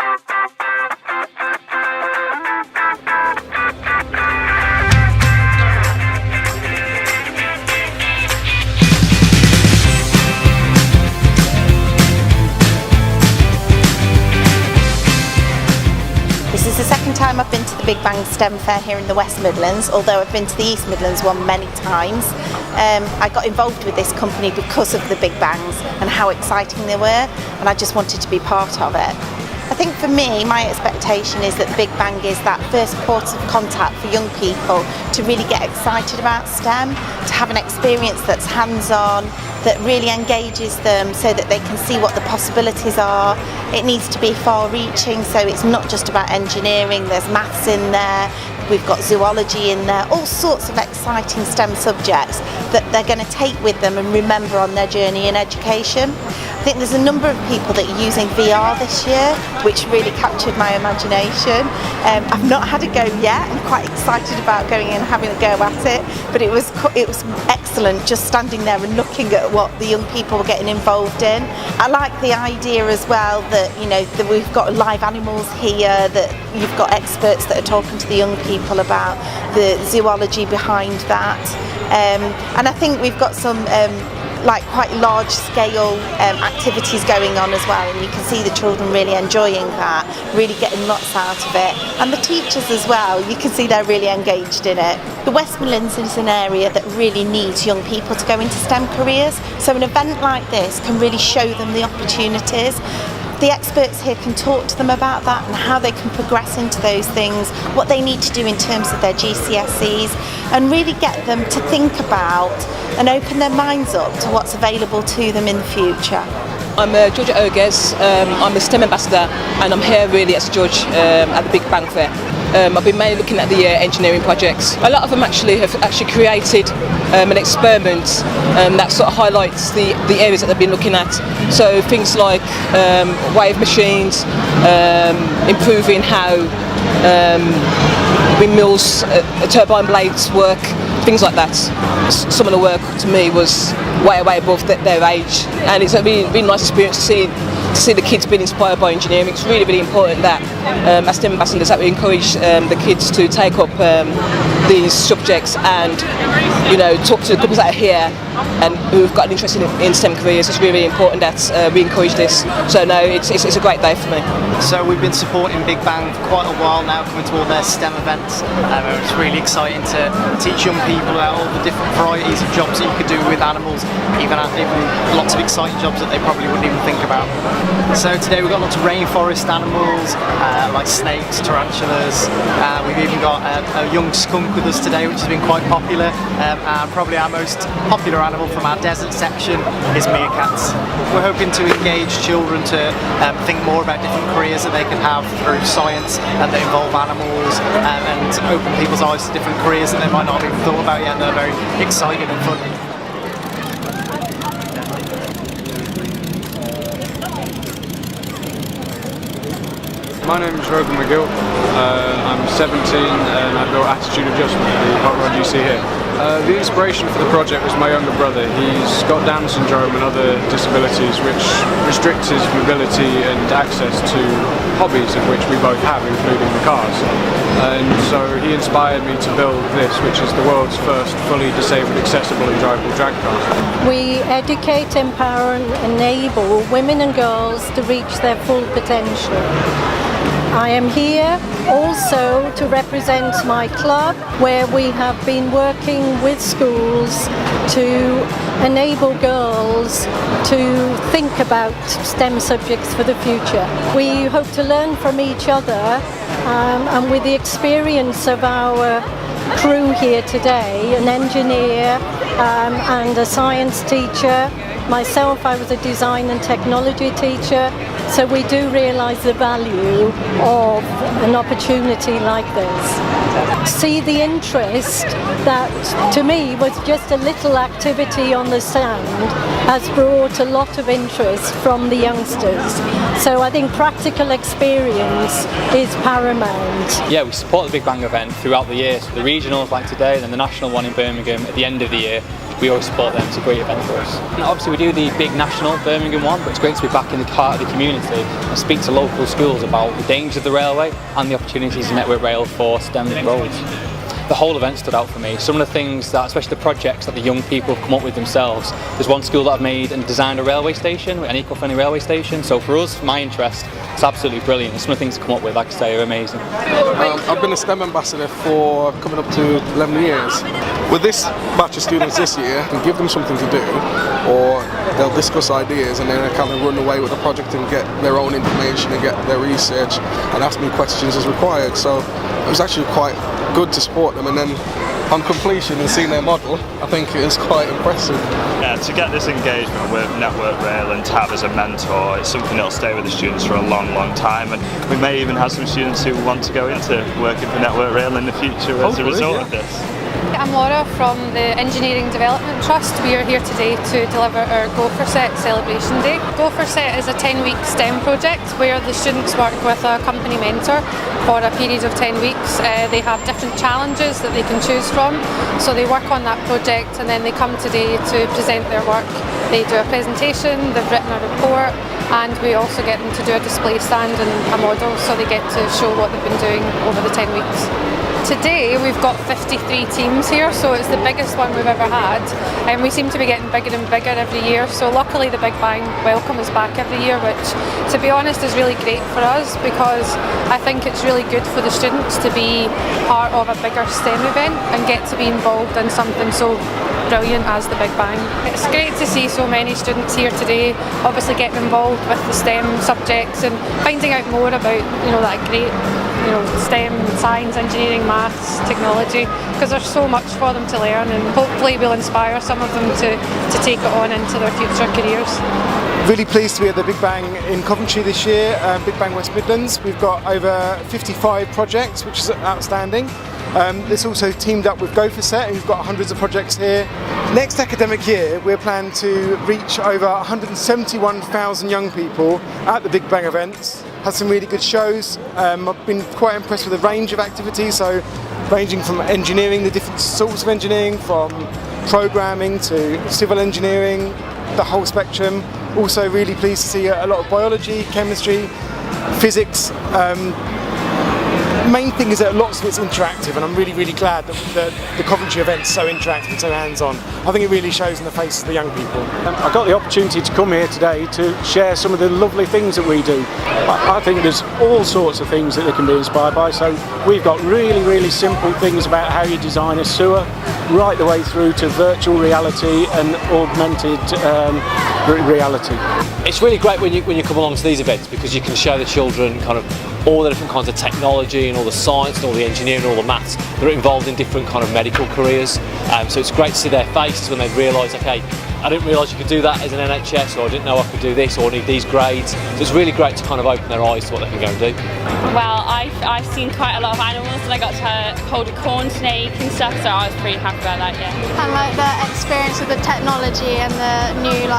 This is the second time I've been to the Big Bang STEM Fair here in the West Midlands, although I've been to the East Midlands one many times. I got involved with this company because of the Big Bangs and how exciting they were, and I just wanted to be part of it. I think for me, my expectation is that the Big Bang is that first port of contact for young people to really get excited about STEM, to have an experience that's hands-on, that really engages them so that they can see what the possibilities are. It needs to be far-reaching, so it's not just about engineering, there's maths in there, we've got zoology in there, all sorts of exciting STEM subjects that they're going to take with them and remember on their journey in education. I think there's a number of people that are using VR this year, which really captured my imagination. I've not had a go yet. I'm quite excited about going in and having a go at it, but it was excellent just standing there and looking at what the young people were getting involved in. I like the idea as well that, you know, that we've got live animals here, that you've got experts that are talking to the young people about the zoology behind that. And I think we've got some like quite large scale activities going on as well, and you can see the children really enjoying that, really getting lots out of it, and the teachers as well, you can see they're really engaged in it. The West Midlands is an area that really needs young people to go into STEM careers, so an event like this can really show them the opportunities. The experts here can talk to them about that and how they can progress into those things, what they need to do in terms of their GCSEs, and really get them to think about and open their minds up to what's available to them in the future. I'm Georgia Oges, I'm the STEM ambassador, and I'm here really as a judge at the Big Bang Fair. I've been mainly looking at the engineering projects. A lot of them have created an experiment that sort of highlights the areas that they've been looking at. So things like wave machines, improving how windmills, turbine blades work, things like that. Some of the work to me was way above their age, and it's a really nice experience to see the kids being inspired by engineering. It's really important that as STEM ambassadors that we encourage the kids to take up these subjects and, you know, talk to the couples that are here and who've got an interest in STEM careers. It's really important that we encourage this. So no, it's a great day for me. So we've been supporting Big Bang for quite a while now, coming to all their STEM events. It's really exciting to teach young people about all the different varieties of jobs that you could do with animals, even lots of exciting jobs that they probably wouldn't even think about. So today we've got lots of rainforest animals, like snakes, tarantulas. We've even got a young skunk with us today, which has been quite popular. And probably our most popular animal from our desert section is meerkats. We're hoping to engage children to think more about different careers that they can have through science and that involve animals, and open people's eyes to different careers that they might not have even thought about yet, and they're very exciting and fun. My name is Rogan McGill. I'm 17 and I built Attitude Adjustment, the hot rod you see here. The inspiration for the project was my younger brother. He's got Down syndrome and other disabilities which restricts his mobility and access to hobbies, of which we both have, including the cars. And so he inspired me to build this, which is the world's first fully disabled, accessible and drivable drag car. We educate, empower and enable women and girls to reach their full potential. I am here also to represent my club, where we have been working with schools to enable girls to think about STEM subjects for the future. We hope to learn from each other, and with the experience of our crew here today, an engineer and a science teacher. Myself, I was a design and technology teacher, so we do realise the value of an opportunity like this. See the interest that, to me, was just a little activity on the stand, has brought a lot of interest from the youngsters. So I think practical experience is paramount. Yeah, we support the Big Bang event throughout the year, so the regionals like today, then the national one in Birmingham at the end of the year. we always support them. It's a great event for us. And obviously we do the big national Birmingham one, but it's great to be back in the heart of the community and speak to local schools about the dangers of the railway and the opportunities in Network Rail for STEM roles. The whole event stood out for me. Some of the things that, especially the projects that the young people have come up with themselves. There's one school that I've made and designed a railway station, an eco-friendly railway station. So for us, my interest, it's absolutely brilliant. Some of the things to come up with, like I say, are amazing. I've been a STEM ambassador for coming up to 11 years. With this batch of students this year, I can give them something to do, or they'll discuss ideas and then they kind of run away with the project and get their own information and get their research and ask me questions as required. So it was actually quite good to support them, and then on completion and seeing their model, I think it was quite impressive. Yeah, to get this engagement with Network Rail and Tab as a mentor, it's something that'll stay with the students for a long, long time, and we may even have some students who want to go into working for Network Rail in the future as a result of this. I'm Laura from the Engineering Development Trust. We are here today to deliver our Go for Set Celebration Day. Go for Set is a 10-week STEM project where the students work with a company mentor for a period of 10 weeks. They have different challenges that they can choose from, so they work on that project and then they come today to present their work. They do a presentation, they've written a report, and we also get them to do a display stand and a model, so they get to show what they've been doing over the 10 weeks. Today we've got 53 teams here, so it's the biggest one we've ever had, and we seem to be getting bigger and bigger every year. So luckily the Big Bang welcome is back every year, which to be honest is really great for us, because I think it's really good for the students to be part of a bigger STEM event and get to be involved in something so brilliant as the Big Bang. It's great to see so many students here today, obviously getting involved with the STEM subjects and finding out more about that great STEM, science, engineering, maths, technology, because there's so much for them to learn, and hopefully we'll inspire some of them to take it on into their future careers. Really pleased to be at the Big Bang in Coventry this year, Big Bang West Midlands. We've got over 55 projects, which is outstanding. It's also teamed up with Go for Set, and we've got hundreds of projects here. Next academic year, we're planning to reach over 171,000 young people at the Big Bang events. Had some really good shows. I've been quite impressed with the range of activities, so ranging from engineering, the different sorts of engineering, from programming to civil engineering, the whole spectrum. Also really pleased to see a lot of biology, chemistry, physics. Main thing is that lots of it's interactive, and I'm really glad that the Coventry event's so interactive and so hands-on. I think it really shows in the faces of the young people. I got the opportunity to come here today to share some of the lovely things that we do. I think there's all sorts of things that they can be inspired by, so we've got really simple things about how you design a sewer, right the way through to virtual reality and augmented reality. It's really great when you come along to these events, because you can show the children kind of all the different kinds of technology and all the science and all the engineering and all the maths that are involved in different kind of medical careers. So it's great to see their faces when they realise, okay, I didn't realise you could do that as an NHS, or I didn't know I could do this, or need these grades. So it's really great to kind of open their eyes to what they can go and do. Well, I've seen quite a lot of animals, and I got to hold a corn snake and stuff, so I was pretty happy about that, yeah. And like the experience with the technology and the new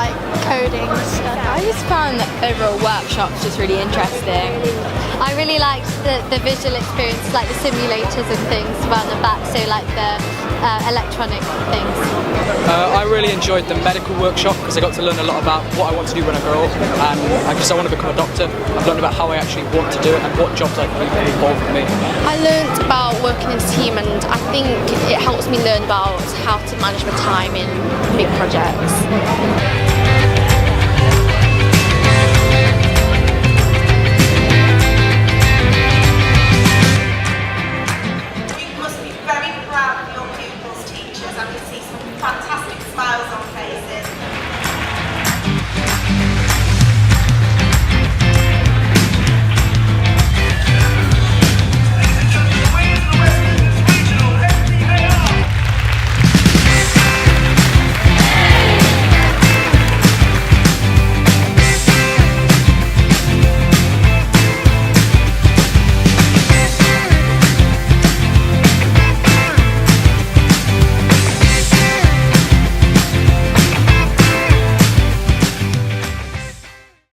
coding stuff. I just found the overall workshops just really interesting. I really liked the visual experience, like the simulators and things around the back, so like the electronic things. I really enjoyed the medical workshop, because I got to learn a lot about what I want to do when I grow up, and because I want to become a doctor, I've learned about how I actually want to do it and what jobs I think will involve with me. I learned about working as a team, and I think it helps me learn about how to manage my time in big projects.